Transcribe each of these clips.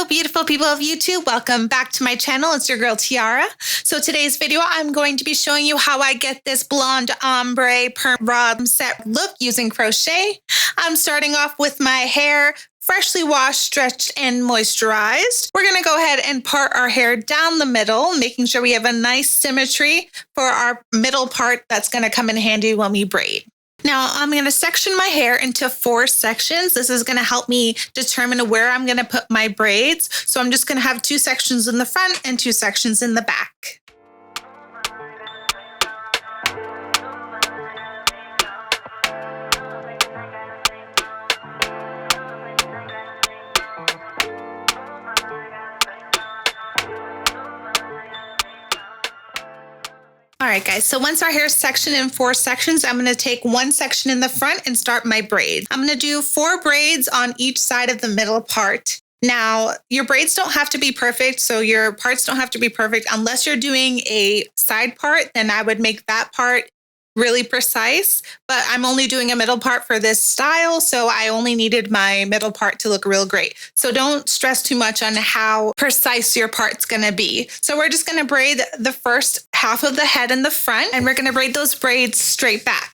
Beautiful people of YouTube, welcome back to my channel. It's your girl Tiara. So today's video, I'm going to be showing you how I get this blonde ombre perm rod set look using crochet. I'm starting off with my hair freshly washed, stretched, and moisturized. We're gonna go ahead and part our hair down the middle, making sure we have a nice symmetry for our middle part that's gonna come in handy when we braid. Now I'm going to section my hair into 4 sections. This is going to help me determine where I'm going to put my braids. So I'm just going to have 2 sections in the front and 2 sections in the back. All right, guys, so once our hair is sectioned in 4 sections, I'm going to take 1 section in the front and start my braids. I'm going to do 4 braids on each side of the middle part. Now, your braids don't have to be perfect, so your parts don't have to be perfect. Unless you're doing a side part, then I would make that part really precise, but I'm only doing a middle part for this style, so I only needed my middle part to look real great. So don't stress too much on how precise your part's gonna be. So we're just gonna braid the first half of the head in the front, and we're gonna braid those braids straight back.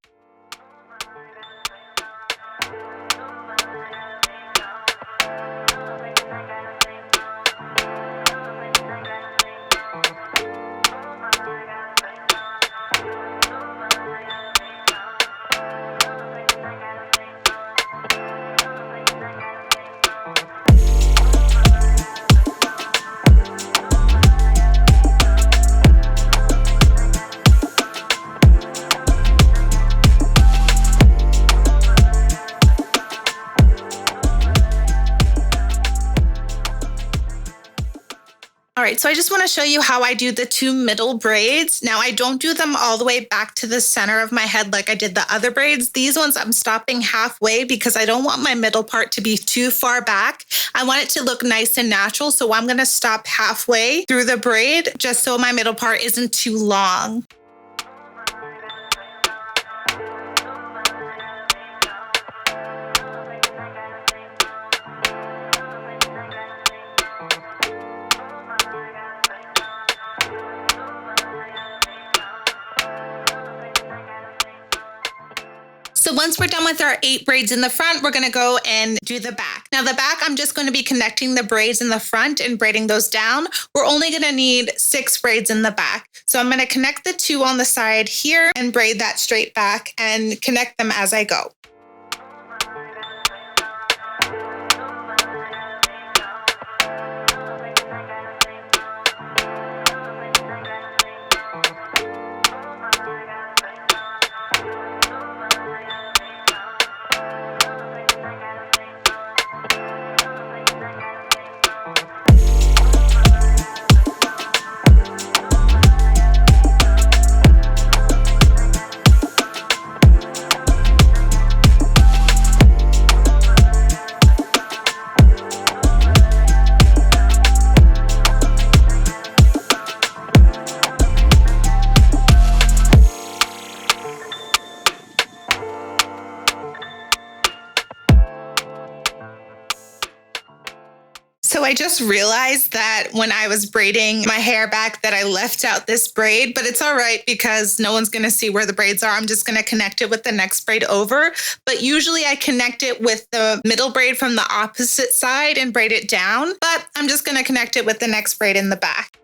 All right, so I just want to show you how I do the 2 middle braids. Now, I don't do them all the way back to the center of my head like I did the other braids. These ones I'm stopping halfway because I don't want my middle part to be too far back. I want it to look nice and natural, so I'm going to stop halfway through the braid just so my middle part isn't too long. So once we're done with our 8 braids in the front, we're going to go and do the back. Now the back, I'm just going to be connecting the braids in the front and braiding those down. We're only going to need 6 braids in the back. So I'm going to connect the 2 on the side here and braid that straight back and connect them as I go. So I just realized that when I was braiding my hair back that I left out this braid, but it's all right because no one's going to see where the braids are. I'm just going to connect it with the next braid over. But usually I connect it with the middle braid from the opposite side and braid it down. But I'm just going to connect it with the next braid in the back.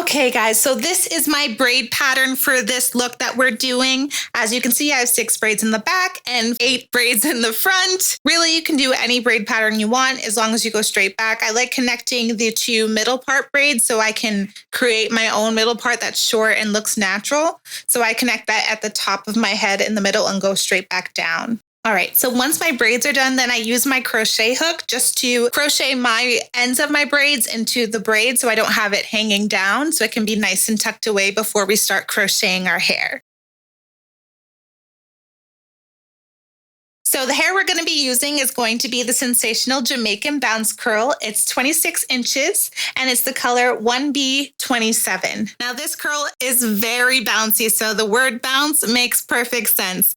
Okay guys, so this is my braid pattern for this look that we're doing. As you can see, I have 6 braids in the back and 8 braids in the front. Really, you can do any braid pattern you want as long as you go straight back. I like connecting the 2 middle part braids so I can create my own middle part that's short and looks natural. So I connect that at the top of my head in the middle and go straight back down. All right, so once my braids are done, then I use my crochet hook just to crochet my ends of my braids into the braid so I don't have it hanging down, so it can be nice and tucked away before we start crocheting our hair. So the hair we're going to be using is going to be the Sensational Jamaican Bounce curl. It's 26 inches and it's the color 1B27. Now this curl is very bouncy, so the word bounce makes perfect sense.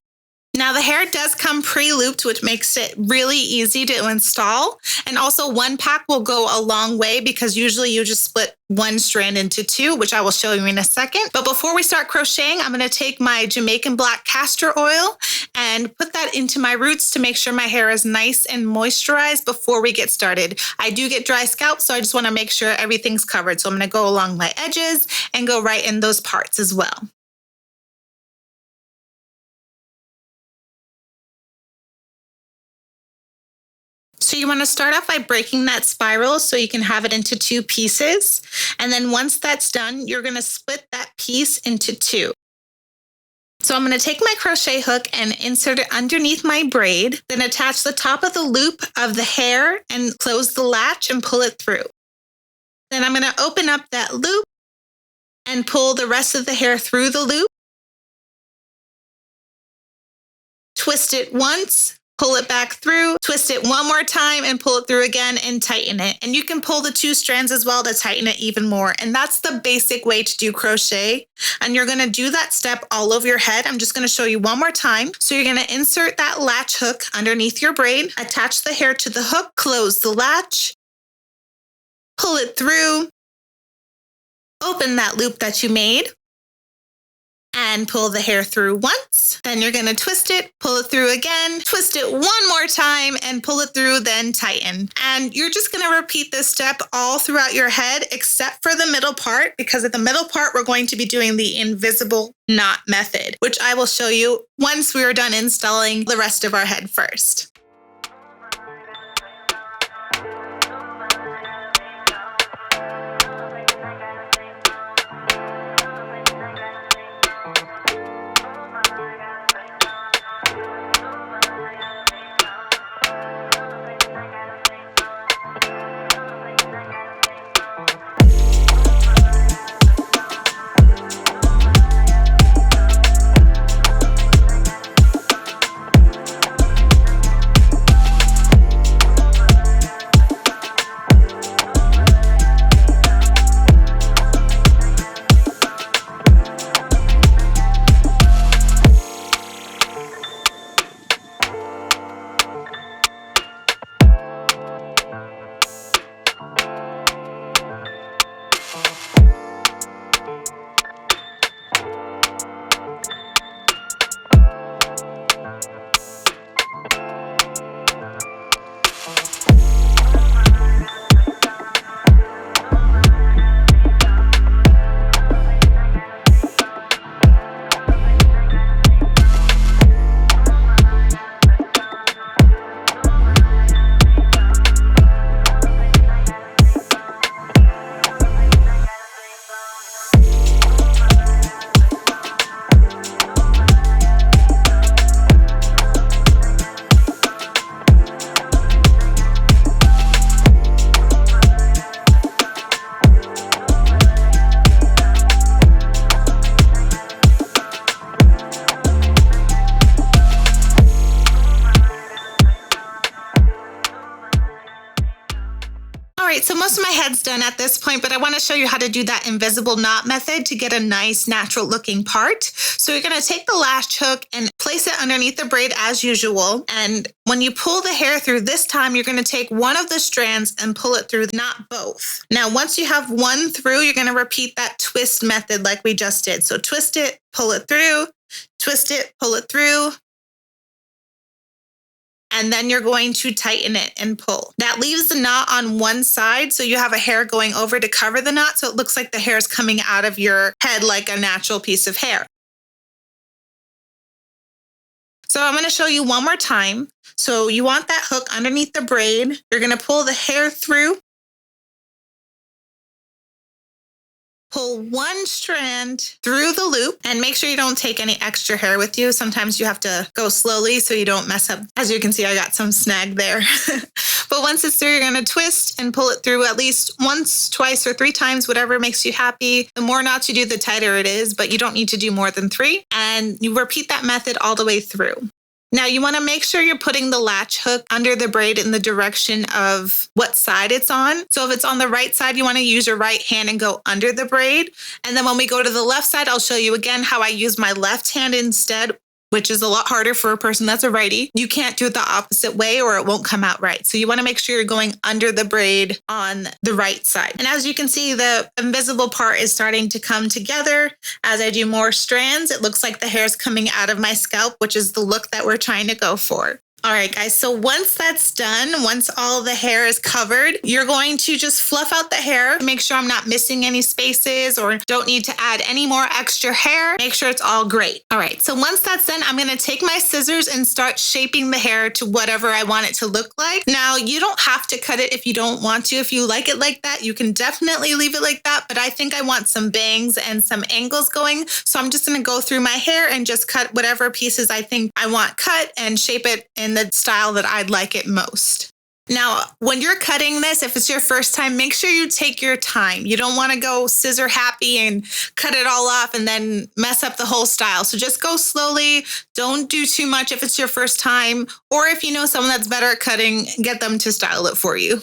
Now the hair does come pre-looped, which makes it really easy to install. And also 1 pack will go a long way because usually you just split 1 strand into 2, which I will show you in a second. But before we start crocheting, I'm going to take my Jamaican black castor oil and put that into my roots to make sure my hair is nice and moisturized before we get started. I do get dry scalp, so I just want to make sure everything's covered. So I'm going to go along my edges and go right in those parts as well. So you want to start off by breaking that spiral so you can have it into 2 pieces. And then once that's done, you're going to split that piece into 2. So I'm going to take my crochet hook and insert it underneath my braid, then attach the top of the loop of the hair and close the latch and pull it through. Then I'm going to open up that loop and pull the rest of the hair through the loop. Twist it once. Pull it back through, twist it one more time and pull it through again and tighten it. And you can pull the 2 strands as well to tighten it even more. And that's the basic way to do crochet. And you're going to do that step all over your head. I'm just going to show you one more time. So you're going to insert that latch hook underneath your braid, attach the hair to the hook, close the latch, pull it through, open that loop that you made, and pull the hair through once. Then you're going to twist it, pull it through again, twist it one more time and pull it through, then tighten. And you're just going to repeat this step all throughout your head except for the middle part, because at the middle part, we're going to be doing the invisible knot method, which I will show you once we are done installing the rest of our head first. right, so most of my head's done at this point, but I want to show you how to do that invisible knot method to get a nice natural looking part. So you're going to take the latch hook and place it underneath the braid as usual. And when you pull the hair through this time, you're going to take one of the strands and pull it through, not both. Now, once you have one through, you're going to repeat that twist method like we just did. So twist it, pull it through, twist it, pull it through, and then you're going to tighten it and pull. That leaves the knot on one side, so you have a hair going over to cover the knot, so it looks like the hair is coming out of your head like a natural piece of hair. So I'm going to show you one more time. So you want that hook underneath the braid. You're going to pull the hair through. Pull one strand through the loop and make sure you don't take any extra hair with you. Sometimes you have to go slowly so you don't mess up. As you can see, I got some snag there. But once it's through, you're going to twist and pull it through at least once, twice, or 3 times, whatever makes you happy. The more knots you do, the tighter it is, but you don't need to do more than 3. And you repeat that method all the way through. Now you want to make sure you're putting the latch hook under the braid in the direction of what side it's on. So if it's on the right side, you want to use your right hand and go under the braid. And then when we go to the left side, I'll show you again how I use my left hand instead, which is a lot harder for a person that's a righty. You can't do it the opposite way or it won't come out right. So you want to make sure you're going under the braid on the right side. And as you can see, the invisible part is starting to come together. As I do more strands, it looks like the hair is coming out of my scalp, which is the look that we're trying to go for. All right, guys, so once that's done, once all the hair is covered, you're going to just fluff out the hair. Make sure I'm not missing any spaces or don't need to add any more extra hair. Make sure it's all great. All right, so once that's done, I'm going to take my scissors and start shaping the hair to whatever I want it to look like. Now, you don't have to cut it if you don't want to. If you like it like that, you can definitely leave it like that, but I think I want some bangs and some angles going. So I'm just going to go through my hair and just cut whatever pieces I think I want cut and shape it in the style that I'd like it most. Now, when you're cutting this, if it's your first time, make sure you take your time. You don't want to go scissor happy and cut it all off and then mess up the whole style. So just go slowly. Don't do too much if it's your first time, or if you know someone that's better at cutting, get them to style it for you.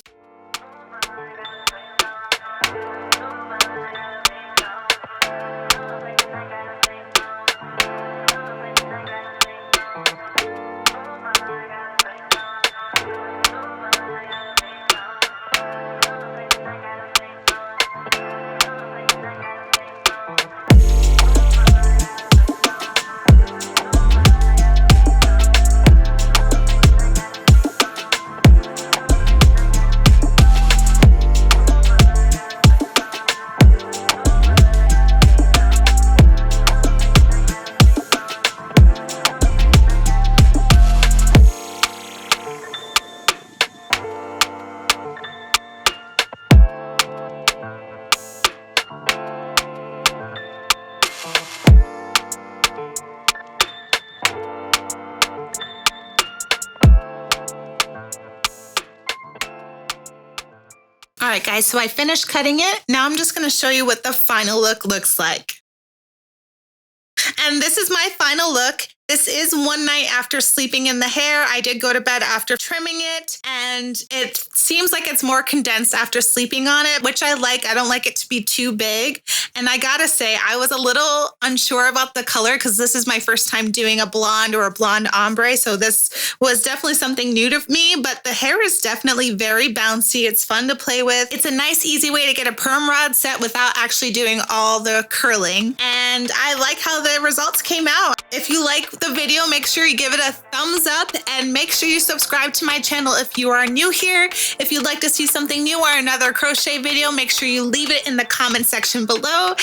All right, guys, so I finished cutting it. Now I'm just going to show you what the final look looks like. And this is my final look. This is one night after sleeping in the hair. I did go to bed after trimming it, and it seems like it's more condensed after sleeping on it, which I like. I don't like it to be too big. And I gotta say, I was a little unsure about the color because this is my first time doing a blonde or a blonde ombre. So this was definitely something new to me, but the hair is definitely very bouncy. It's fun to play with. It's a nice, easy way to get a perm rod set without actually doing all the curling. And I like how the results came out. If you like the video, make sure you give it a thumbs up and make sure you subscribe to my channel if you are new here. If you'd like to see something new or another crochet video, make sure you leave it in the comment section below.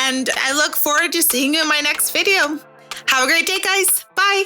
And I look forward to seeing you in my next video. Have a great day, guys. Bye.